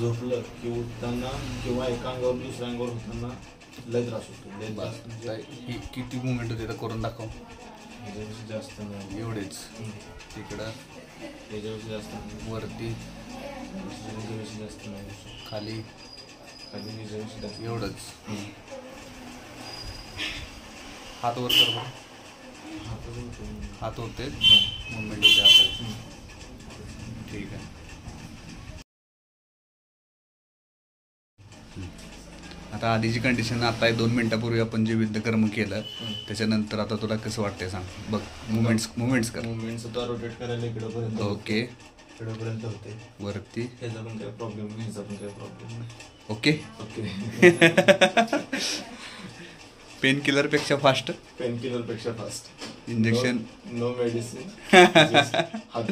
झोपलं की उठताना किंवा एका अंगावर दुसऱ्या अंगावर होताना लय त्रास होतो. लय त्रास ही किती मुवमेंट होते तर करून दाखव. त्याच्यापेक्षा जास्त नाही. एवढेच. तिकडं त्याच्यापेक्षा जास्त नाही. वरती त्याच्यापेक्षा जास्त नाही. खाली खाली त्याच्यापेक्षा जास्त एवढंच. हात वर कर बरं. हात होते मुवमेंट होते हाताची. ठीक आहे. आता आधीची कंडिशन आता 2 मिनिटापूर्वी आपण जे विद्यकर्म केलं त्याच्यानंतर आता तुला कसं वाटतंय सांग. बघ मुवमेंट्स कर. मुवमेंट्स आता रोटेट करायला इकडंपर्यंत. ओके. इकडंपर्यंत होते. वरती ह्याचा पण काही प्रॉब्लेम नाही. ह्याचा पण काही प्रॉब्लेम नाही. ओके. ओके. पेन किलर पेक्षा फास्ट. पेन किलर पेक्षा फास्ट. Injection no medicine. हात